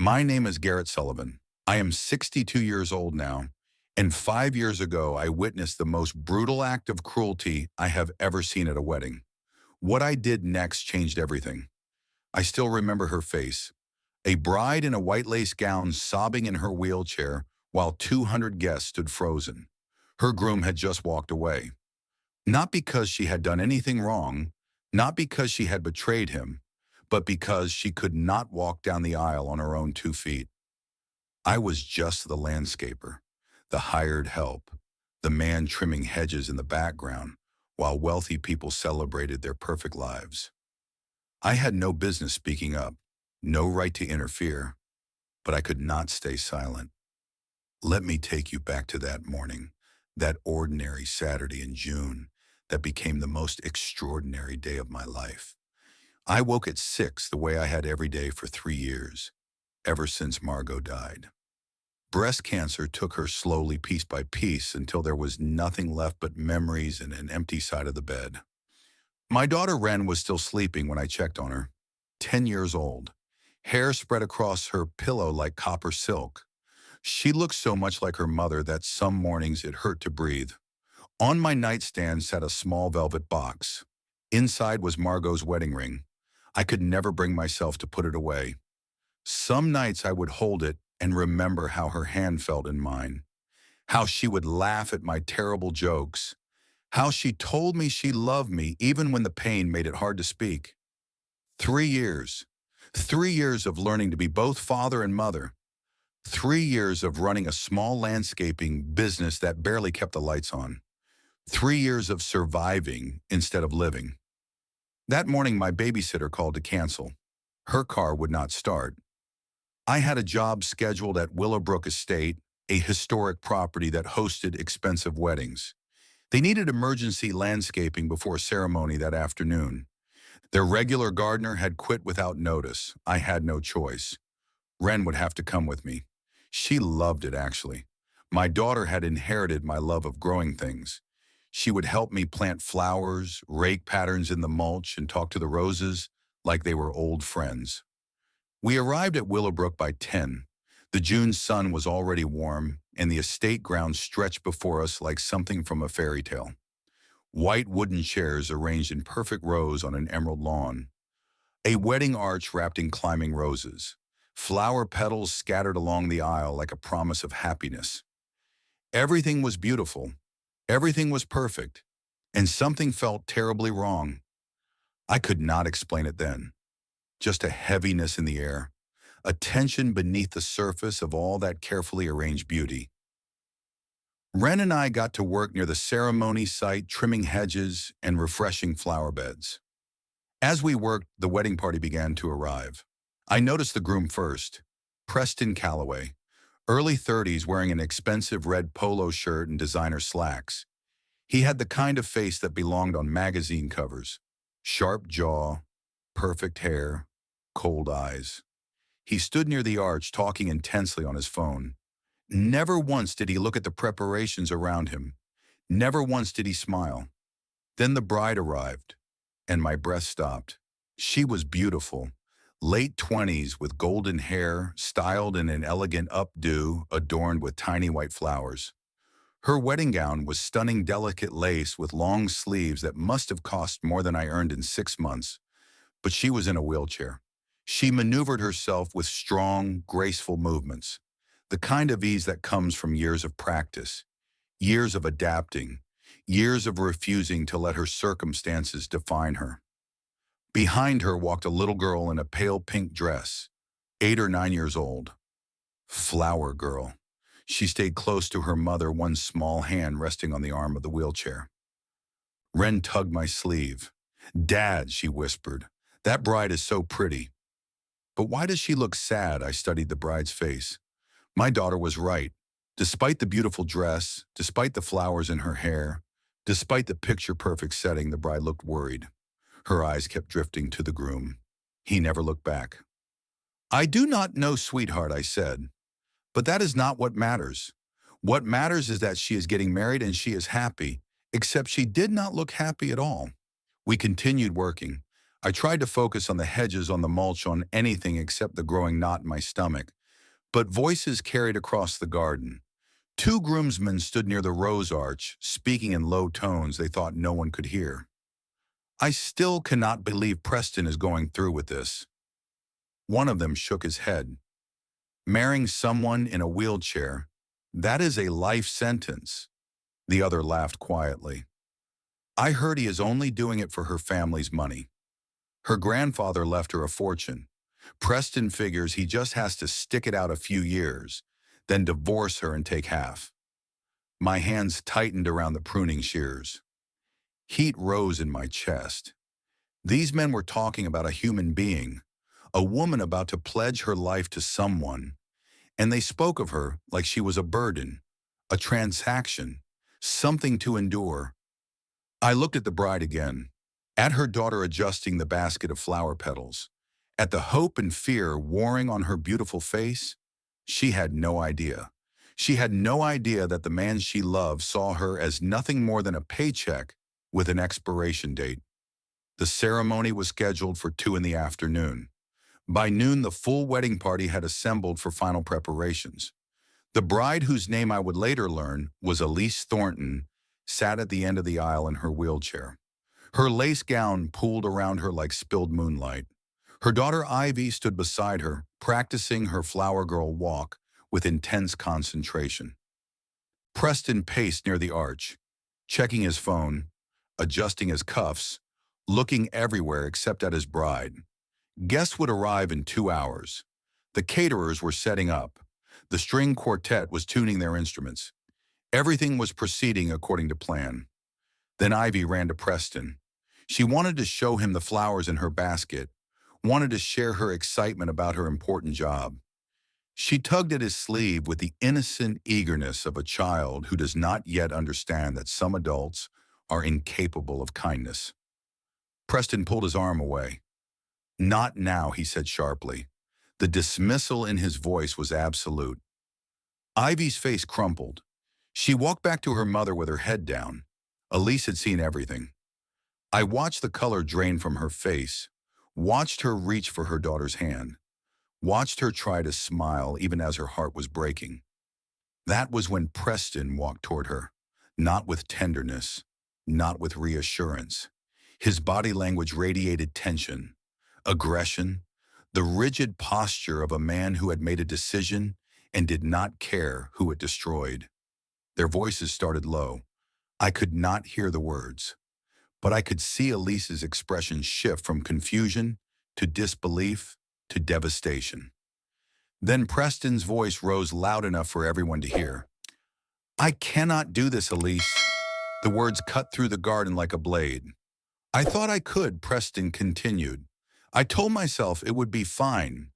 My name is Garrett Sullivan. I am 62 years old now, and 5 years ago I witnessed the most brutal act of cruelty I have ever seen at a wedding. What I did next changed everything. I still remember her face, a bride in a white lace gown sobbing in her wheelchair while 200 guests stood frozen. Her groom had just walked away. Not because she had done anything wrong, not because she had betrayed him, but because she could not walk down the aisle on her own 2 feet. I was just the landscaper, the hired help, the man trimming hedges in the background while wealthy people celebrated their perfect lives. I had no business speaking up, no right to interfere, but I could not stay silent. Let me take you back to that morning, that ordinary Saturday in June that became the most extraordinary day of my life. I woke at 6 the way I had every day for 3 years, ever since Margot died. Breast cancer took her slowly piece by piece until there was nothing left but memories and an empty side of the bed. My daughter Wren was still sleeping when I checked on her, 10 years old, hair spread across her pillow like copper silk. She looked so much like her mother that some mornings it hurt to breathe. On my nightstand sat a small velvet box. Inside was Margot's wedding ring. I could never bring myself to put it away. Some nights I would hold it and remember how her hand felt in mine, how she would laugh at my terrible jokes, how she told me she loved me even when the pain made it hard to speak. 3 years. 3 years of learning to be both father and mother. 3 years of running a small landscaping business that barely kept the lights on. 3 years of surviving instead of living. That morning, my babysitter called to cancel. Her car would not start. I had a job scheduled at Willowbrook Estate, a historic property that hosted expensive weddings. They needed emergency landscaping before a ceremony that afternoon. Their regular gardener had quit without notice. I had no choice. Wren would have to come with me. She loved it, actually. My daughter had inherited my love of growing things. She would help me plant flowers, rake patterns in the mulch, and talk to the roses like they were old friends. We arrived at Willowbrook by 10. The June sun was already warm, and the estate grounds stretched before us like something from a fairy tale. White wooden chairs arranged in perfect rows on an emerald lawn. A wedding arch wrapped in climbing roses. Flower petals scattered along the aisle like a promise of happiness. Everything was beautiful. Everything was perfect. And something felt terribly wrong. I could not explain it then. Just a heaviness in the air, a tension beneath the surface of all that carefully arranged beauty. Wren and I got to work near the ceremony site, trimming hedges and refreshing flower beds. As we worked, the wedding party began to arrive. I noticed the groom first, Preston Calloway, early 30s, wearing an expensive red polo shirt and designer slacks. He had the kind of face that belonged on magazine covers. Sharp jaw, perfect hair, cold eyes. He stood near the arch, talking intensely on his phone. Never once did he look at the preparations around him. Never once did he smile. Then the bride arrived, and my breath stopped. She was beautiful, late 20s with golden hair, styled in an elegant updo adorned with tiny white flowers. Her wedding gown was stunning delicate lace with long sleeves that must have cost more than I earned in 6 months. But she was in a wheelchair. She maneuvered herself with strong, graceful movements, the kind of ease that comes from years of practice, years of adapting, years of refusing to let her circumstances define her. Behind her walked a little girl in a pale pink dress, 8 or 9 years old. Flower girl. She stayed close to her mother, one small hand resting on the arm of the wheelchair. Wren tugged my sleeve. "Dad," she whispered, "that bride is so pretty." "But why does she look sad?" I studied the bride's face. My daughter was right. Despite the beautiful dress, despite the flowers in her hair, despite the picture-perfect setting, the bride looked worried. Her eyes kept drifting to the groom. He never looked back. "I do not know, sweetheart," I said. "But that is not what matters. What matters is that she is getting married and she is happy," except she did not look happy at all. We continued working. I tried to focus on the hedges, on the mulch, on anything except the growing knot in my stomach. But voices carried across the garden. Two groomsmen stood near the rose arch, speaking in low tones they thought no one could hear. I still cannot believe Preston is going through with this. One of them shook his head. Marrying someone in a wheelchair, that is a life sentence. The other laughed quietly. I heard he is only doing it for her family's money. Her grandfather left her a fortune. Preston figures he just has to stick it out a few years, then divorce her and take half. My hands tightened around the pruning shears. Heat rose in my chest. These men were talking about a human being, a woman about to pledge her life to someone, and they spoke of her like she was a burden, a transaction, something to endure. I looked at the bride again, at her daughter adjusting the basket of flower petals, at the hope and fear warring on her beautiful face. She had no idea. She had no idea that the man she loved saw her as nothing more than a paycheck with an expiration date. The ceremony was scheduled for 2 in the afternoon. By noon, the full wedding party had assembled for final preparations. The bride, whose name I would later learn was Elise Thornton, sat at the end of the aisle in her wheelchair. Her lace gown pooled around her like spilled moonlight. Her daughter Ivy stood beside her, practicing her flower girl walk with intense concentration. Preston paced near the arch, checking his phone, adjusting his cuffs, looking everywhere except at his bride. Guests would arrive in 2 hours. The caterers were setting up. The string quartet was tuning their instruments. Everything was proceeding according to plan. Then Ivy ran to Preston. She wanted to show him the flowers in her basket, wanted to share her excitement about her important job. She tugged at his sleeve with the innocent eagerness of a child who does not yet understand that some adults are incapable of kindness. Preston pulled his arm away. "Not now," he said sharply. The dismissal in his voice was absolute. Ivy's face crumpled. She walked back to her mother with her head down. Elise had seen everything. I watched the color drain from her face, watched her reach for her daughter's hand, watched her try to smile even as her heart was breaking. That was when Preston walked toward her, not with tenderness, not with reassurance. His body language radiated tension, aggression, the rigid posture of a man who had made a decision and did not care who it destroyed. Their voices started low. I could not hear the words, but I could see Elise's expression shift from confusion to disbelief to devastation. Then Preston's voice rose loud enough for everyone to hear. "I cannot do this, Elise." The words cut through the garden like a blade. "I thought I could," Preston continued. "I told myself it would be fine,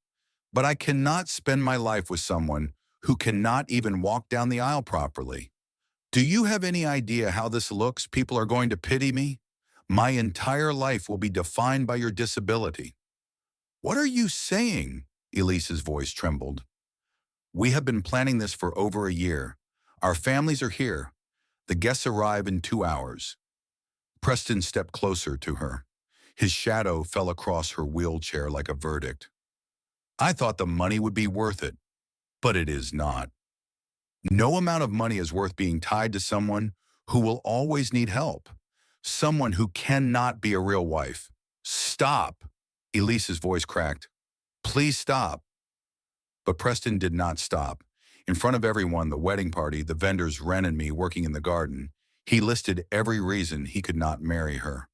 but I cannot spend my life with someone who cannot even walk down the aisle properly. Do you have any idea how this looks? People are going to pity me. My entire life will be defined by your disability." "What are you saying?" Elise's voice trembled. "We have been planning this for over a year. Our families are here. The guests arrive in 2 hours. Preston stepped closer to her. His shadow fell across her wheelchair like a verdict. "I thought the money would be worth it, but it is not. No amount of money is worth being tied to someone who will always need help, someone who cannot be a real wife." "Stop!" Elise's voice cracked. "Please stop." But Preston did not stop. In front of everyone, the wedding party, the vendors, Ren and me working in the garden, he listed every reason he could not marry her.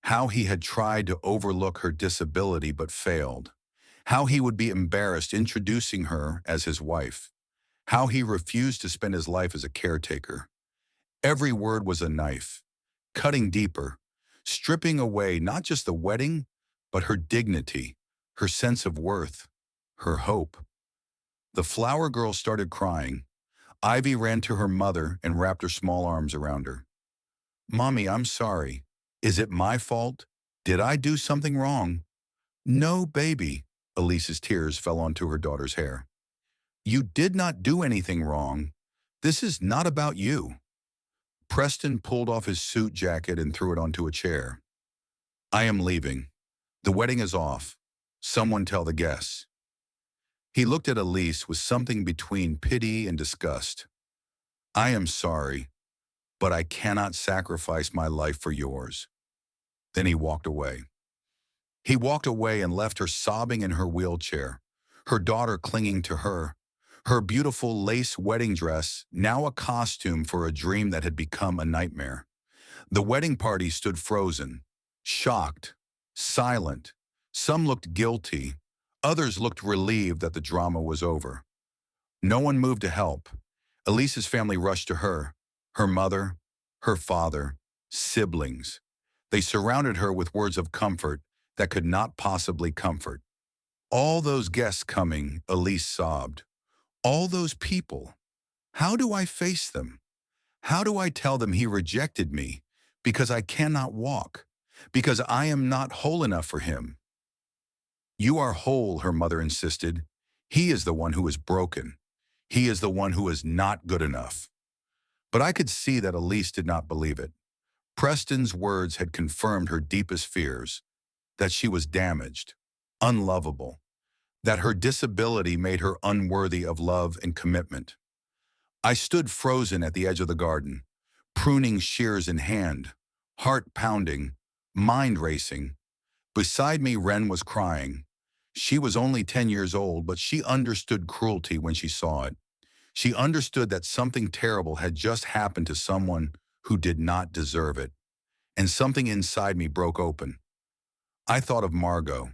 How he had tried to overlook her disability but failed. How he would be embarrassed introducing her as his wife. How he refused to spend his life as a caretaker. Every word was a knife, cutting deeper, stripping away not just the wedding, but her dignity, her sense of worth, her hope. The flower girl started crying. Ivy ran to her mother and wrapped her small arms around her. "Mommy, I'm sorry. Is it my fault? Did I do something wrong?" "No, baby." Elise's tears fell onto her daughter's hair. "You did not do anything wrong. This is not about you." Preston pulled off his suit jacket and threw it onto a chair. "I am leaving. The wedding is off. Someone tell the guests. He looked at Elise with something between pity and disgust. I am sorry, but I cannot sacrifice my life for yours. Then he walked away. He walked away and left her sobbing in her wheelchair, her daughter clinging to her beautiful lace wedding dress now a costume for a dream that had become a nightmare. The wedding party stood frozen, shocked, silent. Some looked guilty, others looked relieved that the drama was over. No one moved to help. Elise's family rushed to her mother, her father, siblings. They surrounded her with words of comfort that could not possibly comfort. All those guests coming, Elise sobbed. All those people. How do I face them? How do I tell them he rejected me because I cannot walk, because I am not whole enough for him? You are whole, her mother insisted. He is the one who is broken. He is the one who is not good enough. But I could see that Elise did not believe it. Preston's words had confirmed her deepest fears, that she was damaged, unlovable, that her disability made her unworthy of love and commitment. I stood frozen at the edge of the garden, pruning shears in hand, heart pounding, mind racing. Beside me, Wren was crying. She was only 10 years old, but she understood cruelty when she saw it. She understood that something terrible had just happened to someone who did not deserve it. And something inside me broke open. I thought of Margot,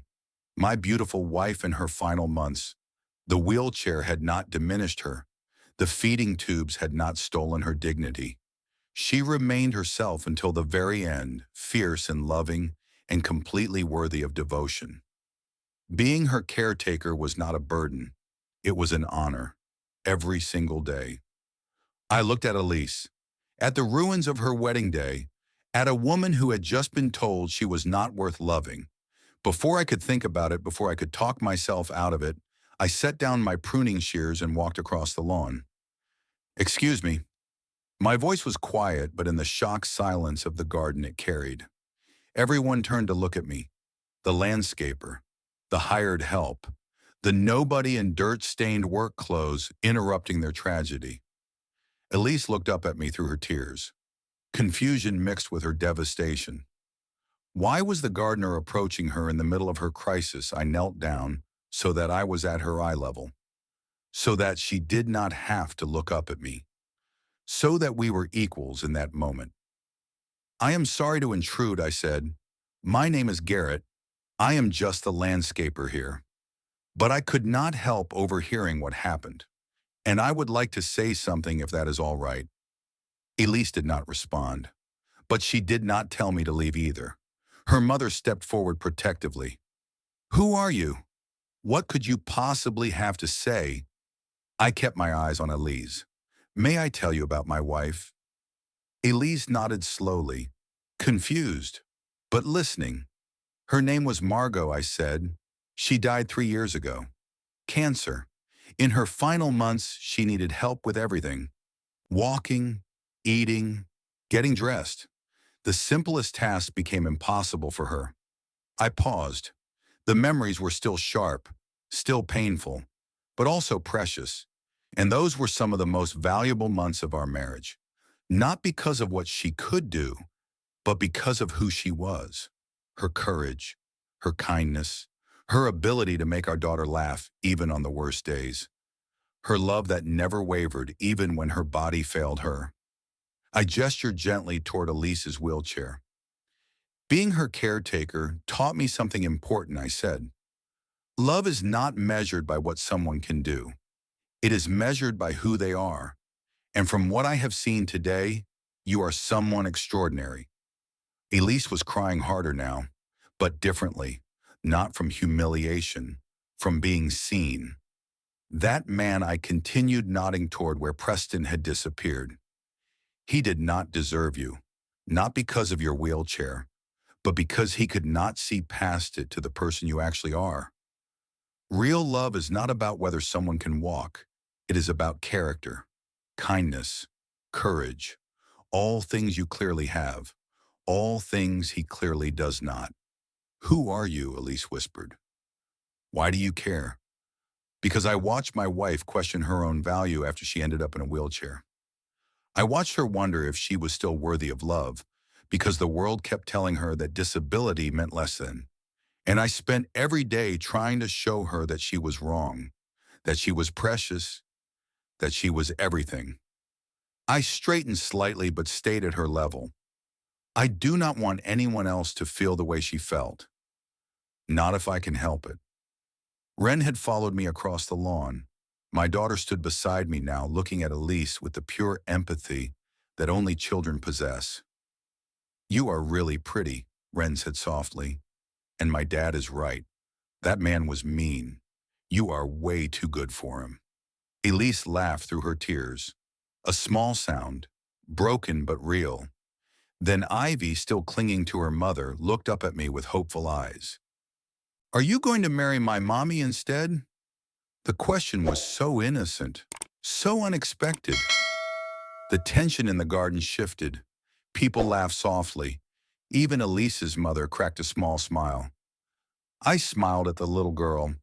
my beautiful wife in her final months. The wheelchair had not diminished her. The feeding tubes had not stolen her dignity. She remained herself until the very end, fierce and loving and completely worthy of devotion. Being her caretaker was not a burden. It was an honor, every single day. I looked at Elise, at the ruins of her wedding day, at a woman who had just been told she was not worth loving. Before I could think about it, before I could talk myself out of it, I set down my pruning shears and walked across the lawn. Excuse me. My voice was quiet, but in the shocked silence of the garden it carried. Everyone turned to look at me. The landscaper, the hired help, the nobody in dirt-stained work clothes interrupting their tragedy. Elise looked up at me through her tears. Confusion mixed with her devastation. Why was the gardener approaching her in the middle of her crisis? I knelt down so that I was at her eye level, so that she did not have to look up at me, so that we were equals in that moment. I am sorry to intrude, I said. My name is Garrett. I am just the landscaper here. But I could not help overhearing what happened, and I would like to say something if that is all right. Elise did not respond, but she did not tell me to leave either. Her mother stepped forward protectively. Who are you? What could you possibly have to say? I kept my eyes on Elise. May I tell you about my wife? Elise nodded slowly, confused, but listening. Her name was Margot, I said. She died 3 years ago. Cancer. In her final months, she needed help with everything. Walking, eating, getting dressed. The simplest tasks became impossible for her. I paused. The memories were still sharp, still painful, but also precious. And those were some of the most valuable months of our marriage. Not because of what she could do, but because of who she was. Her courage, her kindness, her ability to make our daughter laugh even on the worst days. Her love that never wavered even when her body failed her. I gestured gently toward Elise's wheelchair. Being her caretaker taught me something important, I said. Love is not measured by what someone can do. It is measured by who they are. And from what I have seen today, you are someone extraordinary. Elise was crying harder now, but differently, not from humiliation, from being seen. That man, I continued nodding toward where Preston had disappeared. He did not deserve you, not because of your wheelchair, but because he could not see past it to the person you actually are. Real love is not about whether someone can walk. It is about character, kindness, courage, all things you clearly have, all things he clearly does not. "Who are you?" Elise whispered. "Why do you care?" "Because I watched my wife question her own value after she ended up in a wheelchair. I watched her wonder if she was still worthy of love, because the world kept telling her that disability meant less than. And I spent every day trying to show her that she was wrong, that she was precious, that she was everything. I straightened slightly but stayed at her level. I do not want anyone else to feel the way she felt. Not if I can help it." Ren had followed me across the lawn. My daughter stood beside me now, looking at Elise with the pure empathy that only children possess. "You are really pretty," Ren said softly. "And my dad is right. That man was mean. You are way too good for him." Elise laughed through her tears. A small sound, broken but real. Then Ivy, still clinging to her mother, looked up at me with hopeful eyes. "Are you going to marry my mommy instead?" The question was so innocent, so unexpected. The tension in the garden shifted. People laughed softly. Even Elise's mother cracked a small smile. I smiled at the little girl.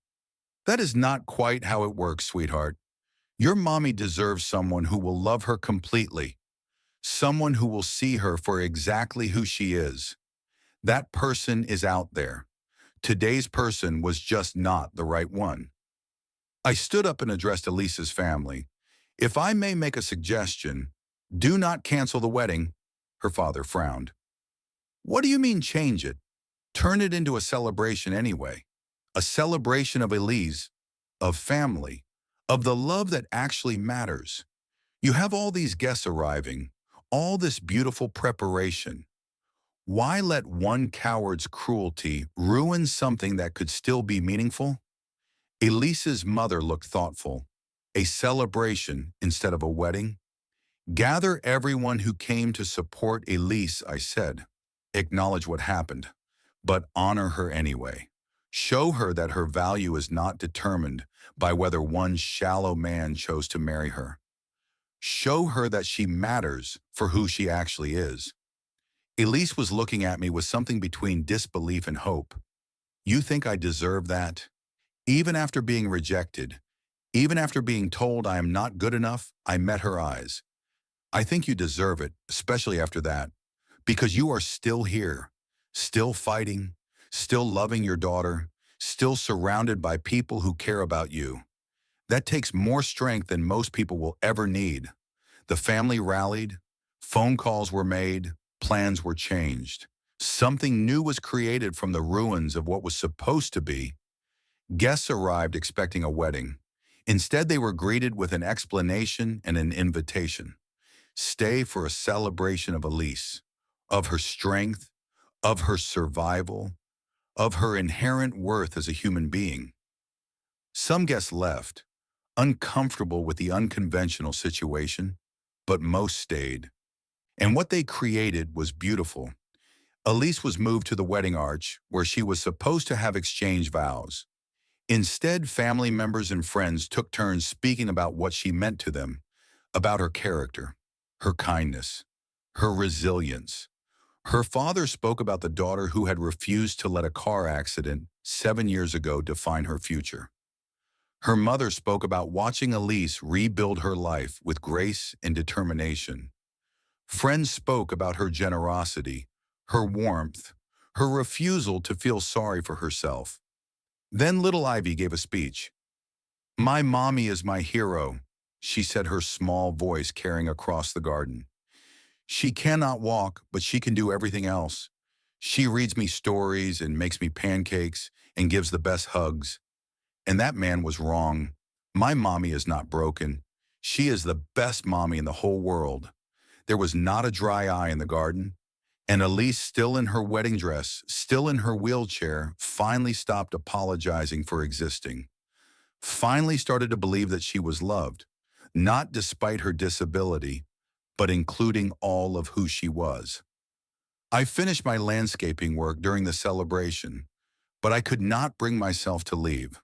"That is not quite how it works, sweetheart. Your mommy deserves someone who will love her completely, someone who will see her for exactly who she is. That person is out there. Today's person was just not the right one." I stood up and addressed Elisa's family. "If I may make a suggestion, do not cancel the wedding." Her father frowned. "What do you mean change it? Turn it into a celebration anyway. A celebration of Elise, of family, of the love that actually matters. You have all these guests arriving, all this beautiful preparation. Why let one coward's cruelty ruin something that could still be meaningful?" Elise's mother looked thoughtful. "A celebration instead of a wedding? Gather everyone who came to support Elise," I said. "Acknowledge what happened, but honor her anyway. Show her that her value is not determined by whether one shallow man chose to marry her. Show her that she matters for who she actually is." Elise was looking at me with something between disbelief and hope. "You think I deserve that? Even after being rejected, even after being told I am not good enough?" I met her eyes. "I think you deserve it, especially after that, because you are still here, still fighting, still loving your daughter, still surrounded by people who care about you. That takes more strength than most people will ever need." The family rallied, phone calls were made, plans were changed. Something new was created from the ruins of what was supposed to be. Guests arrived expecting a wedding. Instead, they were greeted with an explanation and an invitation. Stay for a celebration of Elise, of her strength, of her survival, of her inherent worth as a human being. Some guests left, uncomfortable with the unconventional situation, but most stayed. And what they created was beautiful. Elise was moved to the wedding arch, where she was supposed to have exchanged vows. Instead, family members and friends took turns speaking about what she meant to them, about her character, her kindness, her resilience. Her father spoke about the daughter who had refused to let a car accident 7 years ago define her future. Her mother spoke about watching Elise rebuild her life with grace and determination. Friends spoke about her generosity, her warmth, her refusal to feel sorry for herself. Then little Ivy gave a speech. "My mommy is my hero," she said, her small voice carrying across the garden. "She cannot walk, but she can do everything else. She reads me stories and makes me pancakes and gives the best hugs." And that man was wrong. My mommy is not broken. She is the best mommy in the whole world. There was not a dry eye in the garden. And Elise, still in her wedding dress, still in her wheelchair, finally stopped apologizing for existing. Finally started to believe that she was loved, not despite her disability, but including all of who she was. I finished my landscaping work during the celebration, but I could not bring myself to leave.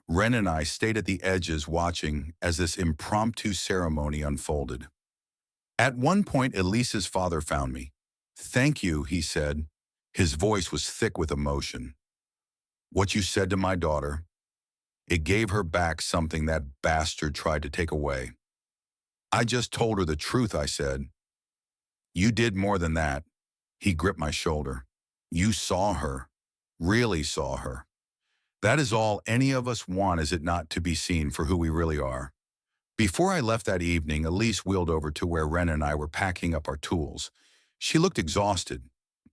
Ren and I stayed at the edges watching as this impromptu ceremony unfolded. At one point, Elise's father found me. "Thank you," he said. His voice was thick with emotion. What you said to my daughter, it gave her back something that bastard tried to take away. I just told her the truth, I said. You did more than that. He gripped my shoulder. You saw her, really saw her. That is all any of us want, is it not, to be seen for who we really are? Before I left that evening, Elise wheeled over to where Ren and I were packing up our tools. She looked exhausted,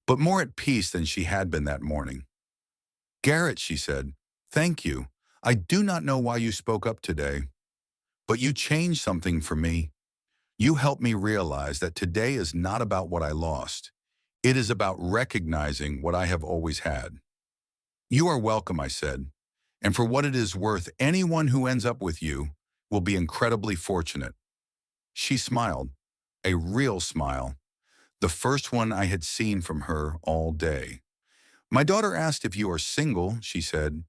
but more at peace than she had been that morning. Garrett, she said, thank you. I do not know why you spoke up today, but you changed something for me. You helped me realize that today is not about what I lost. It is about recognizing what I have always had. You are welcome, I said, and for what it is worth, anyone who ends up with you will be incredibly fortunate. She smiled, a real smile, the first one I had seen from her all day. My daughter asked if you are single, she said.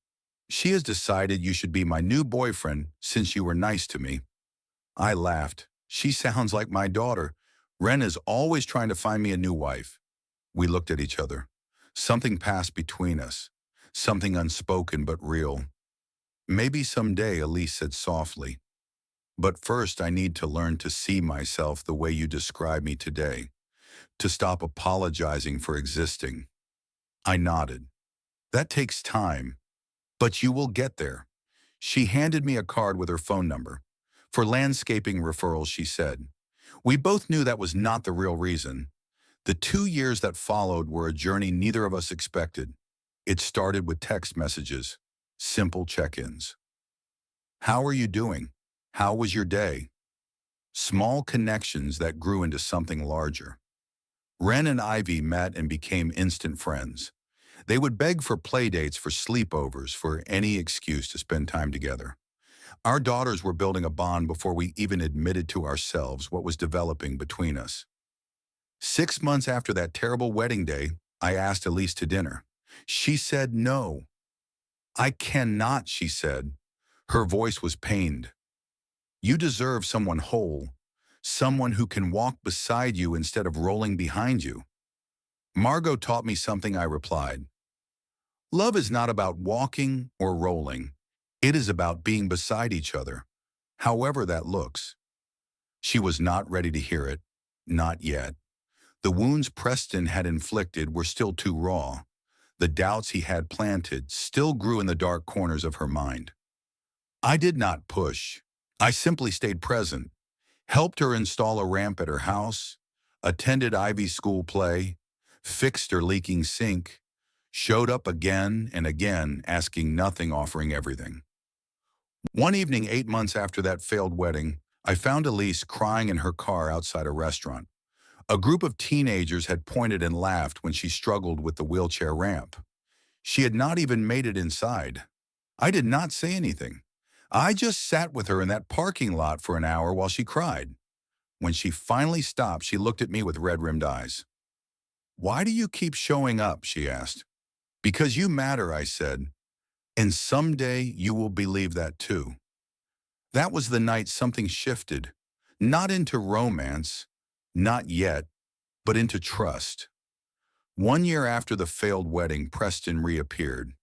She has decided you should be my new boyfriend since you were nice to me. I laughed. She sounds like my daughter. Ren is always trying to find me a new wife. We looked at each other. Something passed between us, something unspoken but real. Maybe someday, Elise said softly. But first I need to learn to see myself the way you describe me today, to stop apologizing for existing. I nodded. That takes time, but you will get there. She handed me a card with her phone number. For landscaping referrals, she said. We both knew that was not the real reason. The 2 years that followed were a journey neither of us expected. It started with text messages, simple check-ins. How are you doing? How was your day? Small connections that grew into something larger. Ren and Ivy met and became instant friends. They would beg for playdates, for sleepovers, for any excuse to spend time together. Our daughters were building a bond before we even admitted to ourselves what was developing between us. 6 months after that terrible wedding day, I asked Elise to dinner. She said no. I cannot, she said. Her voice was pained. You deserve someone whole, someone who can walk beside you instead of rolling behind you. Margot taught me something, I replied. Love is not about walking or rolling. It is about being beside each other, however that looks. She was not ready to hear it, not yet. The wounds Preston had inflicted were still too raw. The doubts he had planted still grew in the dark corners of her mind. I did not push. I simply stayed present, helped her install a ramp at her house, attended Ivy's school play, fixed her leaking sink, showed up again and again, asking nothing, offering everything. One evening, 8 months after that failed wedding, I found Elise crying in her car outside a restaurant. A group of teenagers had pointed and laughed when she struggled with the wheelchair ramp. She had not even made it inside. I did not say anything. I just sat with her in that parking lot for an hour while she cried. When she finally stopped, she looked at me with red-rimmed eyes. Why do you keep showing up? She asked. Because you matter, I said. And someday you will believe that too. That was the night something shifted, not into romance, not yet, but into trust. 1 year after the failed wedding, Preston reappeared.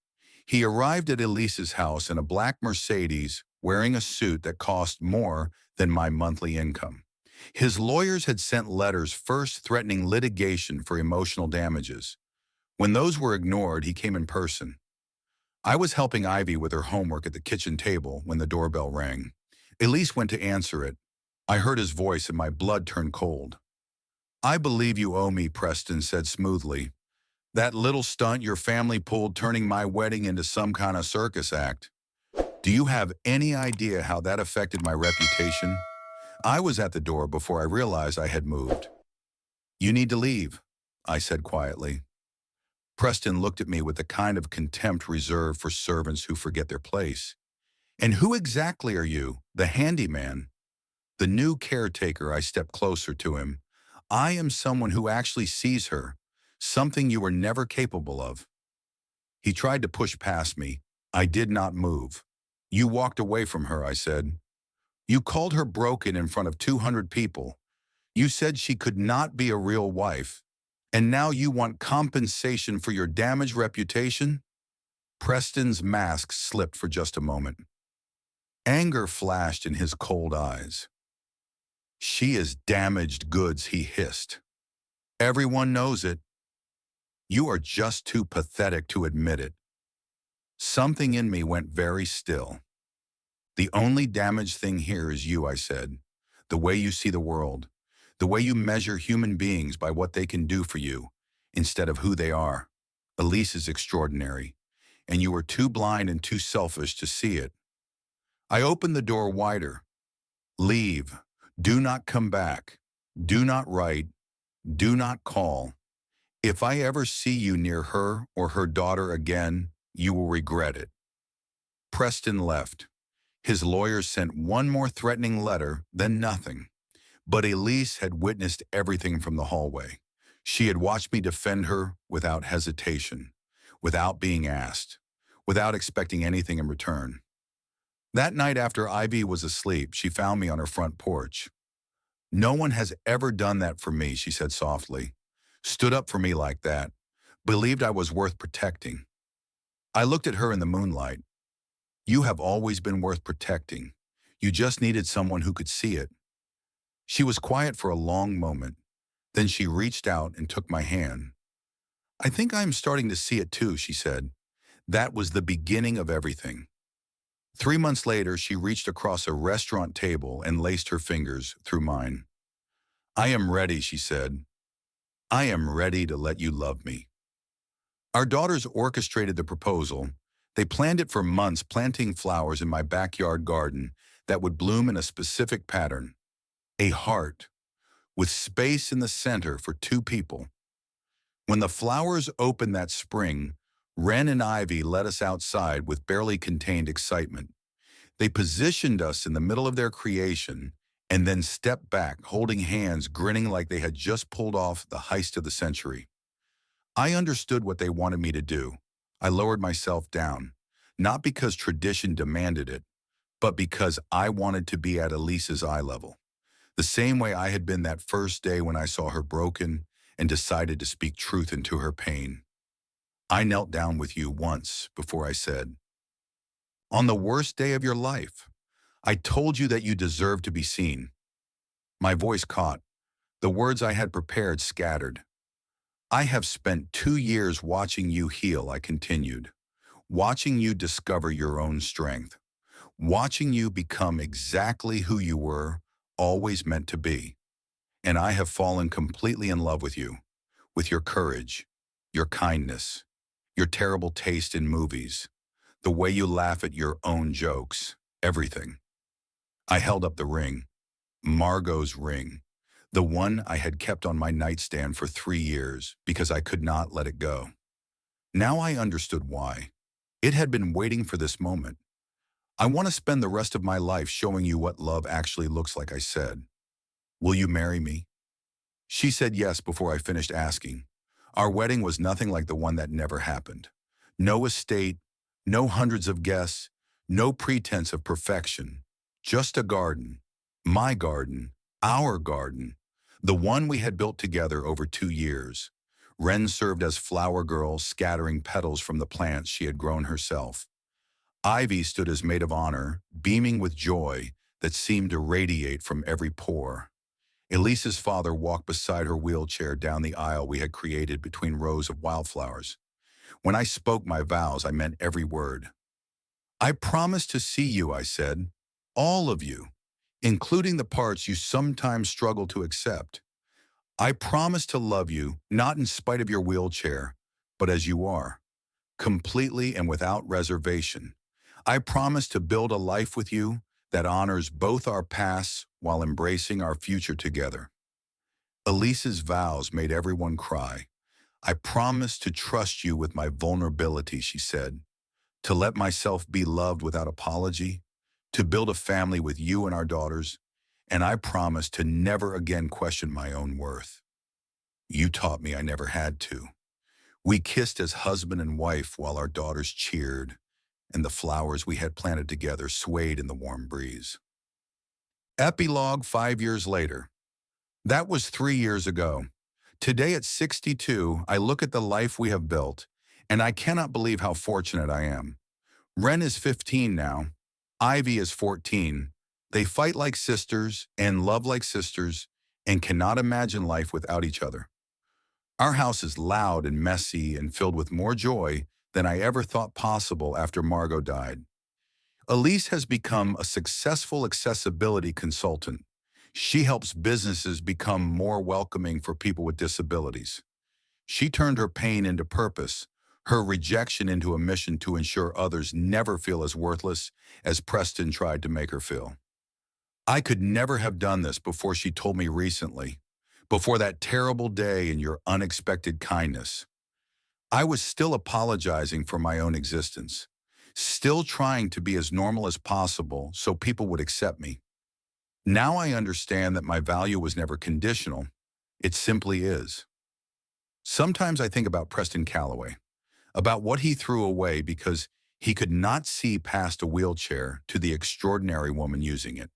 He arrived at Elise's house in a black Mercedes, wearing a suit that cost more than my monthly income. His lawyers had sent letters first threatening litigation for emotional damages. When those were ignored, he came in person. I was helping Ivy with her homework at the kitchen table when the doorbell rang. Elise went to answer it. I heard his voice and my blood turned cold. I believe you owe me, Preston said smoothly. That little stunt your family pulled, turning my wedding into some kind of circus act. Do you have any idea how that affected my reputation? I was at the door before I realized I had moved. You need to leave, I said quietly. Preston looked at me with the kind of contempt reserved for servants who forget their place. And who exactly are you, the handyman? The new caretaker. I stepped closer to him. I am someone who actually sees her, something you were never capable of. He tried to push past me. I did not move. You walked away from her, I said. You called her broken in front of 200 people. You said she could not be a real wife. And now you want compensation for your damaged reputation? Preston's mask slipped for just a moment. Anger flashed in his cold eyes. She is damaged goods, he hissed. Everyone knows it. You are just too pathetic to admit it. Something in me went very still. The only damaged thing here is you, I said. The way you see the world. The way you measure human beings by what they can do for you, instead of who they are. Elise is extraordinary, and you are too blind and too selfish to see it. I opened the door wider. Leave. Do not come back. Do not write. Do not call. If I ever see you near her or her daughter again, you will regret it. Preston left. His lawyers sent one more threatening letter, then nothing. But Elise had witnessed everything from the hallway. She had watched me defend her without hesitation, without being asked, without expecting anything in return. That night after Ivy was asleep, she found me on her front porch. No one has ever done that for me, she said softly. Stood up for me like that. Believed I was worth protecting. I looked at her in the moonlight. You have always been worth protecting. You just needed someone who could see it. She was quiet for a long moment. Then she reached out and took my hand. I think I am starting to see it too, she said. That was the beginning of everything. 3 months later, she reached across a restaurant table and laced her fingers through mine. I am ready, she said. I am ready to let you love me. Our daughters orchestrated the proposal. They planned it for months, planting flowers in my backyard garden that would bloom in a specific pattern. A heart, with space in the center for 2 people. When the flowers opened that spring, Wren and Ivy led us outside with barely contained excitement. They positioned us in the middle of their creation and then stepped back, holding hands, grinning like they had just pulled off the heist of the century. I understood what they wanted me to do. I lowered myself down, not because tradition demanded it, but because I wanted to be at Elise's eye level. The same way I had been that first day when I saw her broken and decided to speak truth into her pain. I knelt down with you once before I said, on the worst day of your life, I told you that you deserved to be seen. My voice caught. The words I had prepared scattered. I have spent 2 years watching you heal, I continued. Watching you discover your own strength. Watching you become exactly who you were always meant to be. And I have fallen completely in love with your courage, your kindness, your terrible taste in movies, the way you laugh at your own jokes, everything. I held up the ring, Margot's ring, the one I had kept on my nightstand for 3 years because I could not let it go. Now I understood why. It had been waiting for this moment. I want to spend the rest of my life showing you what love actually looks like, I said. Will you marry me? She said yes before I finished asking. Our wedding was nothing like the one that never happened. No estate, no hundreds of guests, no pretense of perfection. Just a garden. My garden. Our garden. The one we had built together over 2 years. Wren served as flower girl, scattering petals from the plants she had grown herself. Ivy stood as maid of honor, beaming with joy that seemed to radiate from every pore. Elise's father walked beside her wheelchair down the aisle we had created between rows of wildflowers. When I spoke my vows, I meant every word. I promise to see you, I said. All of you, including the parts you sometimes struggle to accept. I promise to love you, not in spite of your wheelchair, but as you are, completely and without reservation. I promise to build a life with you that honors both our pasts while embracing our future together. Elise's vows made everyone cry. I promise to trust you with my vulnerability, she said, to let myself be loved without apology, to build a family with you and our daughters, and I promise to never again question my own worth. You taught me I never had to. We kissed as husband and wife while our daughters cheered, and the flowers we had planted together swayed in the warm breeze. Epilogue 5 years later. That was 3 years ago. Today at 62, I look at the life we have built, And I cannot believe how fortunate I am. Ren is 15 now. Ivy is 14. They fight like sisters and love like sisters and cannot imagine life without each other. Our house is loud and messy and filled with more joy than I ever thought possible after Margot died. Elise has become a successful accessibility consultant. She helps businesses become more welcoming for people with disabilities. She turned her pain into purpose, her rejection into a mission to ensure others never feel as worthless as Preston tried to make her feel. I could never have done this before she told me recently, before that terrible day and your unexpected kindness. I was still apologizing for my own existence, still trying to be as normal as possible so people would accept me. Now I understand that my value was never conditional. It simply is. Sometimes I think about Preston Calloway, about what he threw away because he could not see past a wheelchair to the extraordinary woman using it,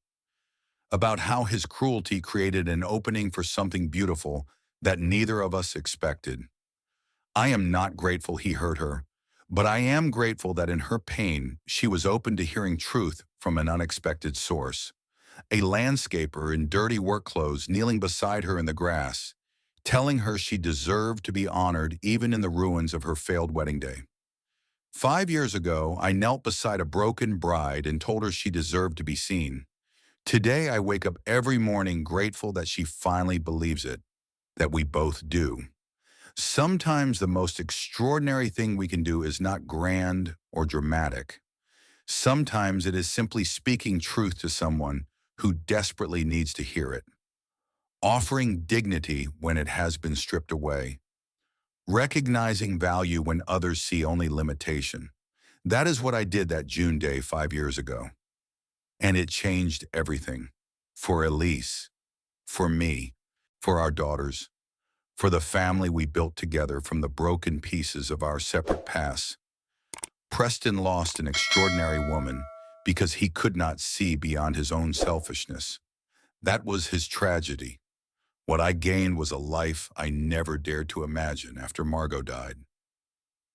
about how his cruelty created an opening for something beautiful that neither of us expected. I am not grateful he hurt her, but I am grateful that in her pain, she was open to hearing truth from an unexpected source. A landscaper in dirty work clothes kneeling beside her in the grass, telling her she deserved to be honored even in the ruins of her failed wedding day. 5 years ago, I knelt beside a broken bride and told her she deserved to be seen. Today, I wake up every morning grateful that she finally believes it, that we both do. Sometimes the most extraordinary thing we can do is not grand or dramatic. Sometimes it is simply speaking truth to someone who desperately needs to hear it, offering dignity when it has been stripped away, recognizing value when others see only limitation. That is what I did that June day 5 years ago. And it changed everything. For Elise, for me, for our daughters, for the family we built together from the broken pieces of our separate pasts. Preston lost an extraordinary woman because he could not see beyond his own selfishness. That was his tragedy. What I gained was a life I never dared to imagine after Margot died.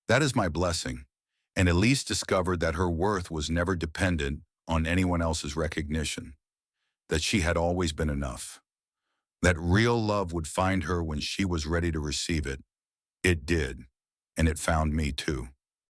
That is my blessing, and Elise discovered that her worth was never dependent on anyone else's recognition, that she had always been enough, that real love would find her when she was ready to receive it. It did, and it found me too.